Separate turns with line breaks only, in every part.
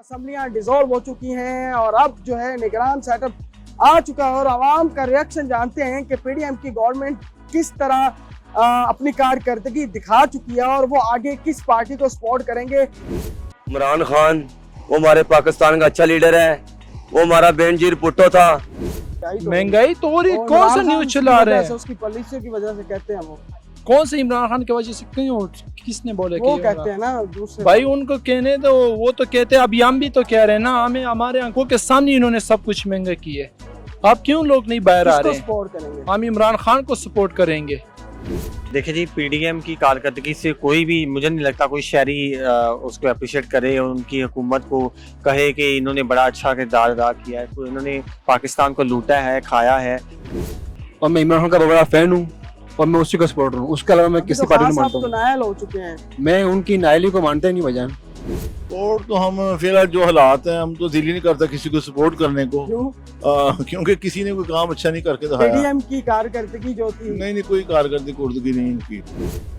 असम्बलियां dissolve हो चुकी हैं और अब जो है निगरान सेटअप आ चुका है और आवाम का रिएक्शन जानते हैं कि पीडीएम की गवर्नमेंट किस तरह अपनी कारकर्दगी दिखा चुकी है और वो आगे किस पार्टी को सपोर्ट करेंगे।
इमरान खान वो हमारे पाकिस्तान का अच्छा लीडर है, वो हमारा बेनजीर भुट्टो था।
महंगाई तो हो रही, कौन सा न्यूज चला रहे हैं?
उसकी पॉलिसियों की वजह से कहते हैं वो
कौन से इमरान खान की वजह से क्यों, किसने बोले
वो
कि
कहते हैं ना दूसरे
भाई उनको कहने तो वो तो कहते हैं, अभी हम भी तो कह रहे हैं ना, हमें हमारे आंखों के सामने इन्होंने सब कुछ महंगा किया है। आप क्यों लोग नहीं बाहर आ रहे हैं?
सपोर्ट करेंगे,
हम इमरान खान को सपोर्ट करेंगे।
देखिए जी, पीडीएम की कारकर्दगी से कोई भी, मुझे नहीं लगता कोई शहरी उसको अप्रिशिएट करे और उनकी हुकूमत को कहे कि इन्होंने बड़ा अच्छा किरदार अदा किया है। तो इन्होंने पाकिस्तान को लूटा है, खाया है।
और मैं इमरान खान का बड़ा फैन हूँ और मैं उसी का सपोर्ट हूँ, उसके अलावा मैं किसी पार्टी को मानता हूँ।
नायल हो चुके हैं,
मैं उनकी नायली को मानता ही नहीं बजान।
और तो हम फिलहाल जो हालात हैं, हम तो दिल ही नहीं करता किसी को सपोर्ट करने को। क्योंकि किसी ने कोई काम अच्छा नहीं करके दिखाया।
पीडीएम की कारकर्दगी जो थी,
नहीं कोई कारकर्दगी नहीं इनकी।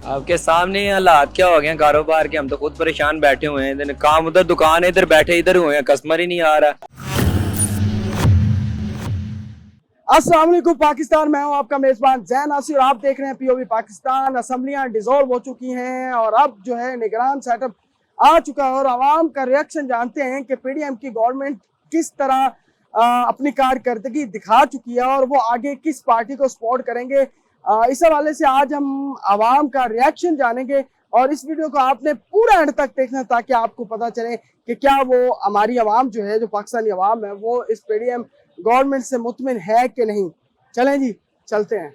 आपके सामने हालात क्या हो गए हैं कारोबार के, हम तो खुद परेशान बैठे हुए हैं। इधर काम उधर दुकान है, इधर बैठे इधर हुए हैं, कस्टमर ही नहीं आ रहा।
अस्सलाम वालेकुम पाकिस्तान, मैं हूं आपका मेजबान जैन नासिर और आप देख रहे हैं पीओवी पाकिस्तान। असम्बलियां डिसॉल्व हो चुकी हैं और अब जो है निगरान सेटअप आ चुका है और आवाम का रिएक्शन जानते हैं कि पीडीएम की गवर्नमेंट किस तरह अपनी कारकर्दगी दिखा चुकी है और वो आगे किस पार्टी को सपोर्ट करेंगे। इस हवाले से आज हम आवाम का रिएक्शन जानेंगे और इस वीडियो को आपने पूरा एंड तक देखना ताकि आपको पता चले कि क्या वो हमारी आवाम जो है, जो पाकिस्तानी आवाम है, वो इस पीडीएम गवर्नमेंट से मुतमिन है कि नहीं। चलें जी, चलते हैं।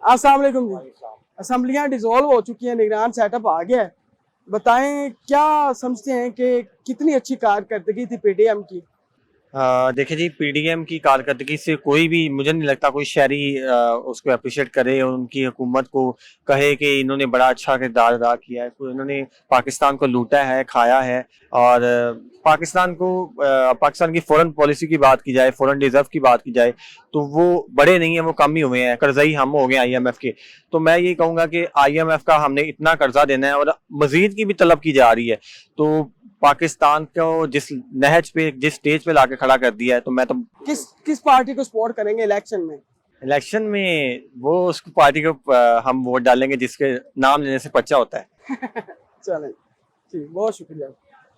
अस्सलाम वालेकुम जी। असम्बलियां डिसॉल्व हो चुकी हैं, निगरान सेटअप आ गया है, बताएं क्या समझते हैं कि कितनी अच्छी कारकर्दगी थी पीडीएम की?
देखिए जी, पीडीएम की कारकर्दगी से कोई भी, मुझे नहीं लगता कोई शहरी उसको अप्रिशिएट करे और उनकी हुकूमत को कहे कि इन्होंने बड़ा अच्छा किरदार अदा किया है। तो इन्होंने पाकिस्तान को लूटा है, खाया है। और पाकिस्तान की फॉरेन पॉलिसी की बात की जाए, फॉरेन रिजर्व की बात की जाए, तो वो बड़े नहीं है, वो कम ही हुए हैं। कर्जई हम हो गए आईएमएफ के। तो मैं ये कहूँगा कि आईएमएफ का हमने इतना कर्जा देना है और मजीद की भी तलब की जा रही है। तो पाकिस्तान को जिस नहज पे, जिस स्टेज पे लाके खड़ा कर दिया है, तो मैं तो
किस पार्टी को सपोर्ट करेंगे इलेक्शन में?
इलेक्शन में वो उस पार्टी को हम वोट डालेंगे जिसके नाम लेने से पर्चा होता है।
चलें ठीक, बहुत शुक्रिया।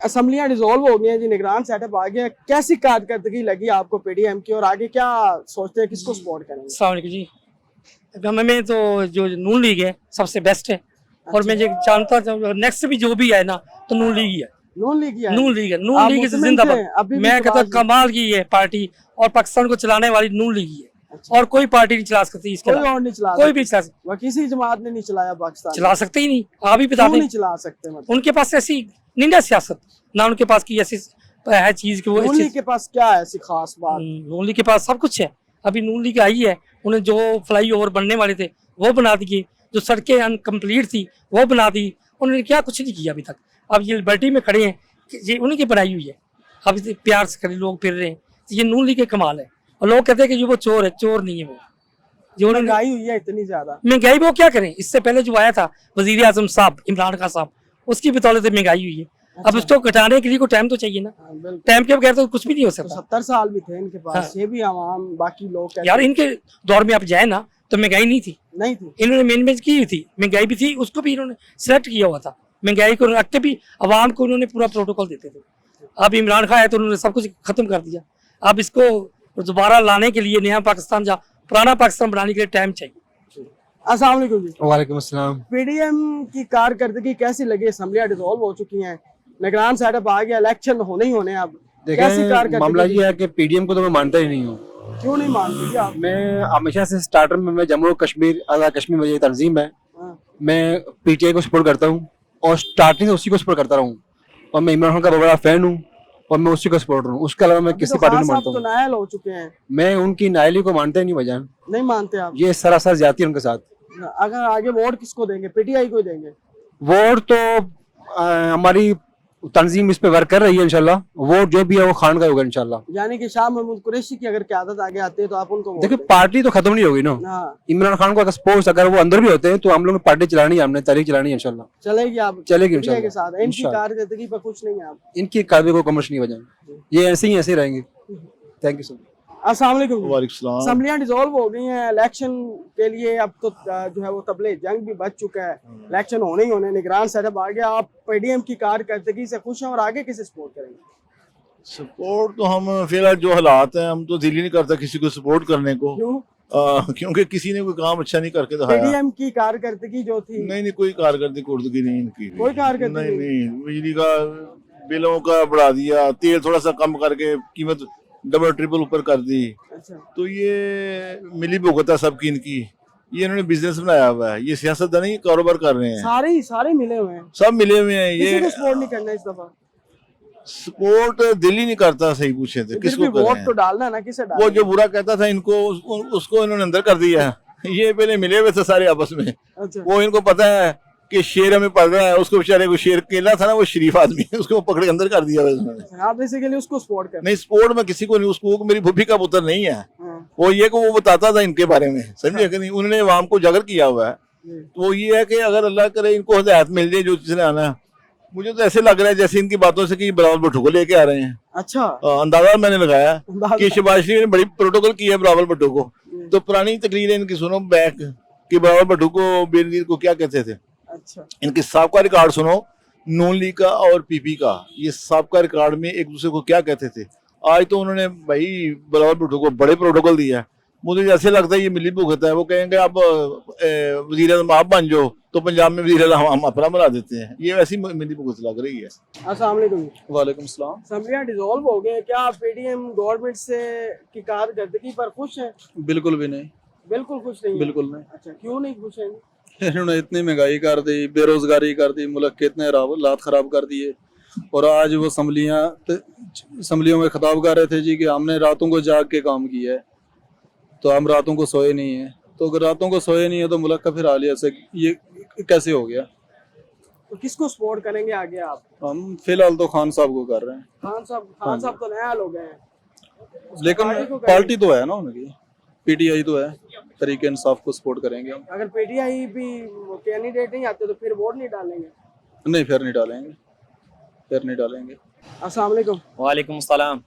असम्बलियां डिसॉल्व हो गई हैं जी, निगरान सेटअप आ गया, कैसी कारकर्दगी लगी आपको पीडीएम की और आगे क्या सोचते हैं, किसको सपोर्ट करेंगे?
अस्सलाम वालेकुम जी। में तो जो नून लीग है सबसे बेस्ट है। और मैं ये जानता था नेक्स्ट भी जो भी है ना, तो नून लीग ही है।
नून लीग है,
नून लीग से जिंदाबाद। मैं कहता कमाल की है पार्टी और पाकिस्तान को चलाने वाली नून लीग ही है। और कोई पार्टी नहीं चला सकती इसके
कोई और नहीं चला,
कोई भी चला सकता।
किसी जमात ने नहीं चलाया पाकिस्तान,
चला सकते ही नहीं। आप ही बता दें,
नहीं चला सकते। मतलब
उनके पास ऐसी नहीं है सियासत, ना उनके पास की ऐसी है चीज की। वो
नून लीग के पास क्या है ऐसी खास बात?
नून लीग के पास सब कुछ है। अभी नून लीग आई है, उन्हें जो फ्लाई ओवर बनने वाले थे वो बना दिए, जो सड़कें अनकम्प्लीट थी वो बना दी। उन्होंने क्या कुछ नहीं किया अभी तक। अब ये लिबर्टी में खड़े हैं, ये उन्हीं की बनाई हुई है। अब इसे प्यार से खड़े लोग फिर रहे हैं, ये नून लीग के कमाल है। और लोग कहते हैं कि ये वो चोर है, चोर नहीं है वो। जो
महंगाई हुई है इतनी ज्यादा,
महंगाई वो क्या करें? इससे पहले जो आया था वजीर आजम साहब इमरान खान साहब, उसकी बदौलत महंगाई हुई है।
अच्छा।
अब उसको घटाने के लिए कोई टाइम तो चाहिए ना। टाइम के बगैर तो कुछ भी नहीं हो सकता।
70 साल भी थे इनके पास।
हाँ।
ये भी आवाम बाकी लोग
यार इनके दौर में आप जाए ना तो महंगाई नहीं थी। इन्होंने मैनेजमेंट की थी, महंगाई भी थी, उसको भी इन्होंने सिलेक्ट किया हुआ था। महंगाई को रख के भी आवाम को उन्होंने पूरा प्रोटोकॉल देते थे। अब इमरान खान है तो उन्होंने सब कुछ खत्म कर दिया। अब इसको दोबारा लाने के लिए नया पाकिस्तान, पुराना पाकिस्तान बनाने के लिए टाइम चाहिए।
अस्सलाम वालेकुम जी।
वालेकुम अस्सलाम।
पीडीएम की कारकर्दगी कैसी लगी? असम्बलियां डिसॉल्व हो चुकी हैं, निगरान सेटअप आ गया, इलेक्शन होने ही होने। अब
देखिए मामला ये है कि पीडीएम को तो मैं मानता ही नहीं हूँ।
क्यों नहीं मानते जी आप?
मैं हमेशा से स्टार्टर में मैं जम्मू कश्मीर आज़ाद कश्मीर में ये तंजीम है, मैं पीटीआई को सपोर्ट करता हूँ और स्टार्टिंग से उसी को सपोर्ट करता रहूँ। और मैं इमरान खान का बड़ा फैन हूँ और मैं उसी को सपोर्ट हूँ, उसके अलावा मैं किसी पार्टी को मानता हूँ।
नायल हो चुके हैं,
मैं उनकी नायली को मानता ही नहीं बजान।
नहीं मानते आप?
ये सरासर जाती है उनके साथ।
अगर आगे वोट किसको देंगे? पीटीआई को देंगे?
वोट तो हमारी तंजीम इस पे वर्क कर रही है इंशाल्लाह, वो जो भी है वो खान का होगा इंशाल्लाह।
यानी कि शाह महमूद कुरैशी की अगर क्यादत आगे आती है तो आप उनको वोट
देखिए
देंगे?
पार्टी तो खत्म नहीं होगी ना।
हाँ,
इमरान खान को अगर सपोज अगर वो अंदर भी होते हैं तो हम लोग ने पार्टी चलानी है, हमने तहरीक चलानी है इंशाल्लाह।
चलेगी आप
चलेगी
इंडिया के
इंशाल्लाह।
साथ। इनकी
इंशाल्लाह।
कारकर्दगी पर खुश नहीं है आप?
इनकी कार्रवाई को कमर्श नहीं बजाएंगे, ये ऐसे ही रहेंगे। Thank you sir.
अस्सलाम वालेकुम।
वालेकुम सलाम।
असेंबलियां डिसॉल्व हो गई हैं, इलेक्शन के लिए अब तो जो है वो तबले जंग भी बच चुका है, इलेक्शन होने ही होने, निगरान सेटअप आ गया। आप पीडीएम की कारकर्दगी से खुश हैं और आगे किसे सपोर्ट करेंगे?
सपोर्ट तो हम फिलहाल जो हालात हैं हम तो दिल ही नहीं करता किसी को सपोर्ट करने को।
क्यों?
क्योंकि किसी ने कोई काम अच्छा नहीं करके दिखाया।
पीडीएम की कारकर्दगी जो थी,
नहीं कोई कारकर्दगी नहीं इनकी।
कोई कारकर्दगी
नहीं, बिजली का बिलों का बढ़ा दिया, तेल थोड़ा सा कम करके कीमत डबल ट्रिपल ऊपर कर दी।
अच्छा,
तो ये मिली भुगत है सबकी इनकी। ये इन्होंने बिजनेस बनाया हुआ है, ये सियासत नहीं कारोबार कर रहे हैं।
सारे मिले हुए हैं,
सब मिले हुए हैं।
किसी को
ये
सपोर्ट नहीं करना इस दफा।
सपोर्ट दिल ही नहीं करता। सही पूछे थे
फिर
किसको
भी वोट
करें?
तो डालना है ना, किसे
वो
डालना?
जो बुरा कहता था इनको उसको इन्होंने अंदर कर दिया। ये पहले मिले हुए थे सारे आपस में।
अच्छा,
वो इनको पता है कि शेर हमें पड़ रहा है, उसको बेचारे को शेर केला था ना, वो शरीफ आदमी है, उसको पकड़ के अंदर कर दिया हुआ इन्होंने।
आप बेसिकली उसको सपोर्ट करना।
नहीं स्पोर्ट में किसी को नहीं, उसको मेरी भूपी का पुत्र नहीं है।
हाँ,
वो ये कि वो बताता था इनके बारे में, समझे कि नहीं? उन्होंने अवाम को जागर किया हुआ है।
जी।
तो वो ये है कि अगर अल्लाह करे इनको हिदायत मिल जाए जो जिसने आना है। मुझे तो ऐसे लग रहा है जैसे इनकी बातों से कि बिलावल भुट्टो को लेके आ रहे हैं।
अच्छा,
अंदाजा मैंने लगाया
अंदाजा।
कि शहबाज शरीफ ने बड़ी प्रोटोकॉल की है बिलावल भुट्टो को। तो पुरानी तकरीरें इनकी सुनो बैक कि बिलावल भुट्टो को बेनजीर को क्या कहते थे।
अच्छा,
इनके साबका रिकॉर्ड सुनो, नून लीग का और पीपी का, ये साबका रिकॉर्ड में एक दूसरे को क्या कहते थे। आज तो उन्होंने भाई बिलावल भुट्टो को बड़े प्रोटोकॉल दिया है। मुझे ऐसे लगता है ये मिली भुगत है। वो कहेंगे आप वजीर आज़म आप बन जाओ तो पंजाब में वजीर आज़म हम अपना बना देते हैं। ये वैसी मिली भुगत लग रही है।
अस्सलाम वालेकुम।
वालेकुम सलाम।
असेंबलियां डिसॉल्व हो गए हैं, क्या आप पीडीएम गवर्नमेंट से की कारकर्दगी पर खुश हैं?
बिल्कुल भी नहीं,
बिल्कुल खुश नहीं हैं।
बिल्कुल नहीं।
अच्छा, क्यों नहीं खुश हैं?
इन्होंने इतनी महंगाई कर दी, बेरोजगारी कर दी, मुल्क के इतने हालात खराब कर दिए। और आज वो असम्बलियों में खिताब कर रहे थे जी कि हमने रातों को जाग के काम किया है, तो हम रातों को सोए नहीं है। तो अगर रातों को सोए नहीं है तो मुल्क का फिर हाल ऐसे ये कैसे हो गया?
तो किसको सपोर्ट करेंगे आगे आप?
हम फिलहाल तो खान साहब को कर रहे हैं,
खान साहब तो नया लोग हैं,
लेकिन
पार्टी को करेंगे।
पार्टी तो है ना उनकी, पीटीआई तो है, तरीके इंसाफ को सपोर्ट करेंगे हम।
अगर पीटीआई भी कैंडिडेट नहीं आते तो फिर वोट नहीं डालेंगे?
नहीं फिर नहीं डालेंगे, फिर नहीं डालेंगे।
अस्सलाम वालेकुम।
वालेकुम सलाम।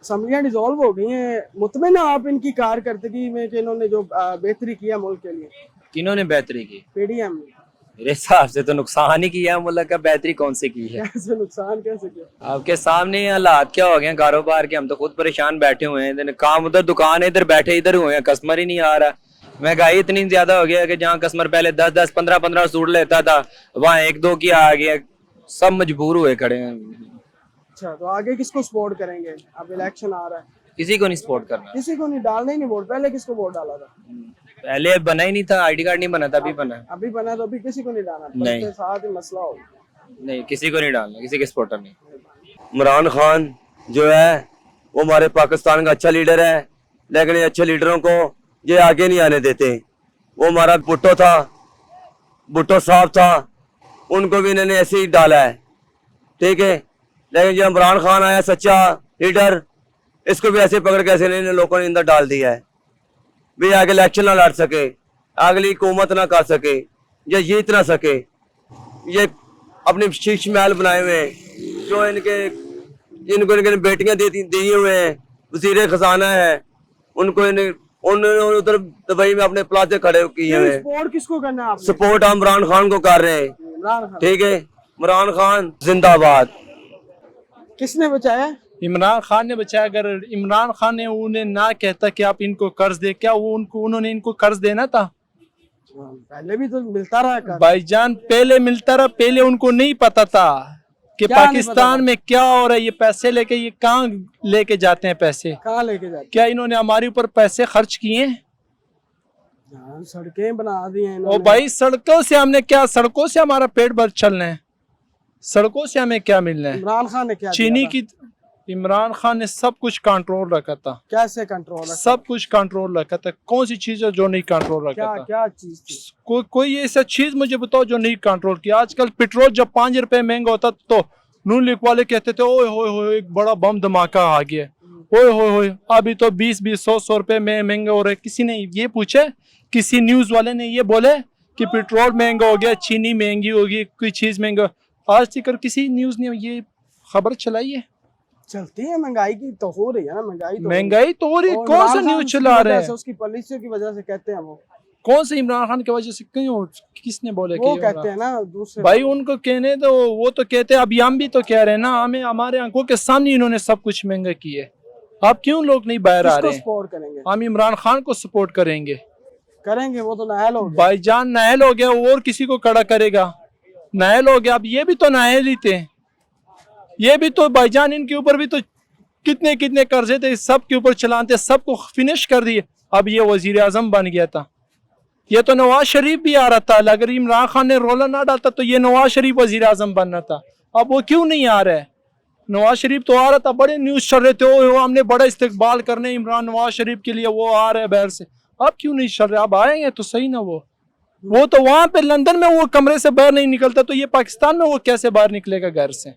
असेंबलियां डिसॉल्व हो गई हैं, मुतमिन हैं आप इनकी कारकर्दगी में कि इन्होंने जो बेहतरी किया मुल्क के लिए?
किन्होंने बेहतरी की?
पीडीएम ने।
मेरे हिसाब से तो नुकसान ही किया मुल्क का, बेहतरी कौन सी की है?
कैसे नुकसान कैसे किया?
आपके सामने ही हालात क्या हो गए हैं कारोबार के, हम तो खुद परेशान बैठे हुए हैं। काम उधर दुकान है, इधर बैठे इधर हुए हैं, कस्टमर ही नहीं आ रहा। महंगाई इतनी ज्यादा हो गया कि जहाँ कस्टमर पहले 10-10 15-15 सूट लेता था वहाँ 1-2 की आ गया, सब मजबूर हुए खड़े हैं।
अच्छा, तो आगे किसको सपोर्ट करेंगे? अब इलेक्शन आ रहा है,
किसी को नहीं सपोर्ट करना।
किसी को नहीं डालना ही नहीं वोट। पहले किसको वोट डाला था?
पहले बना ही नहीं था, आईडी कार्ड नहीं बना था, अभी बना है।
अभी बना तो अभी किसी को नहीं डालना,
नहीं।
सबके साथ ही मसला हो।
नहीं, किसी को नहीं डालना, किसी के सपोर्टर नहीं।
इमरान खान जो है वो हमारे पाकिस्तान का अच्छा लीडर है, लेकिन ये अच्छे लीडरों को ये आगे नहीं आने देते। वो हमारा भुट्टो था, भुट्टो साहब था, उनको भी इन्होंने ऐसे ही डाला है, ठीक है। लेकिन जो इमरान खान आया सच्चा लीडर, इसको भी ऐसे पकड़ के ऐसे नहीं लोगों ने अंदर डाल दिया है भी आगे इलेक्शन ना लड़ सके, अगली हुकूमत ना कर सके, या जीत ना सके। ये अपने शीश महल बनाए हुए हैं जो इनके बेटियां दी हुए हैं, वजीर खजाना है, उनको उन्होंने उधर दुबई में अपने प्लाजे खड़े किए हुए हैं।
सपोर्ट किसको करना है आपने?
सपोर्ट हम इमरान खान को कर रहे हैं,
इमरान खान।
ठीक है। इमरान खान जिंदाबाद।
किसने बचाया?
इमरान खान ने बचाया। अगर इमरान खान ने उन्हें ना कहता कि आप इनको कर्ज दे, क्या वो उन्होंने इनको कर्ज देना था?
पहले भी तो मिलता रहा कर्ज।
भाईजान पहले मिलता रहा, पहले उनको नहीं पता था कि
क्या नहीं
पाकिस्तान
पता?
में क्या हो रहा है। ये पैसे लेके ये कहाँ लेके जाते हैं पैसे?
कहाँ लेके जाते?
क्या इन्होंने हमारे ऊपर पैसे खर्च किए हैं?
सड़कें बना दी हैं
ओ
इन्होंने।
भाई सड़कों से हमने क्या, सड़कों से हमारा पेट भर चलना है, सड़कों से हमें क्या मिलना है?
इमरान खान ने क्या
चीनी
किया था?
की इमरान खान ने सब कुछ कंट्रोल रखा था,
कैसे कंट्रोल रखा?
सब कुछ कंट्रोल रखा था। कौन सी चीज है जो नहीं कंट्रोल रखा
क्या
था?
क्या चीज थी?
कोई ऐसा चीज मुझे बताओ जो नहीं कंट्रोल किया। आजकल पेट्रोल जब 5 रुपए महंगा होता तो
नून लीग वाले कहते थे ओए होए होए एक बड़ा बम धमाका आ गया, ओए होए होए अभी तो 20-20 100 रुपए में महंगे हो रहे। किसी ने ये पूछा, किसी न्यूज वाले ने ये बोले कि पेट्रोल महंगा हो गया, चीनी महंगी होगी, कोई चीज महंगा? आज तक किसी न्यूज ने ये खबर चलाई है?
चलती है, महंगाई की तो हो रही है ना, महंगाई तो
महंगाई तो हो रही,
और
कौन सा
इमरान
न्यूज
खान
चला
की
रहे
वजह
हैं?
से, उसकी पॉलिसियों की वजह से कहते हैं वो।
कौन से इमरान खान की वजह से? क्यों, किसने बोला
वो
कि
कहते हैं ना दूसरे
भाई उनको कहने तो, वो तो कहते हैं, अभी हम भी तो कह रहे हैं ना, हमें हमारे आंखों के सामने इन्होंने सब कुछ महंगा किया है। आप क्यों लोग नहीं बाहर आ
किसको
रहे हैं?
सपोर्ट करेंगे?
हम इमरान खान को सपोर्ट करेंगे।
करेंगे, वो तो नाहल हो गया।
भाईजान नाहल हो गया, और किसी को खड़ा करेगा? नाहल हो गया, अब ये भी तो नाहल ही थे, ये भी तो भाईजान, इनके ऊपर भी तो कितने कितने कर्जे थे, सब के ऊपर चलाते, सबको फिनिश कर दिए। अब ये वजीर आजम बन गया था, ये तो नवाज शरीफ भी आ रहा था। अगर इमरान खान ने रोला ना डालता तो ये नवाज शरीफ वजीर आजम बनना था। अब वो क्यों नहीं आ रहा है? नवाज शरीफ तो आ रहा था, बड़े न्यूज चल रहे थे, ओ हमने बड़ा इस्तकबाल करने इमरान नवाज शरीफ के लिए, वो आ रहे हैं बाहर से। अब क्यों नहीं चल रहे? अब आएंगे तो सही ना। वो तो वहां पे लंदन में वो कमरे से बाहर नहीं निकलता, तो ये पाकिस्तान में वो कैसे बाहर निकलेगा घर से?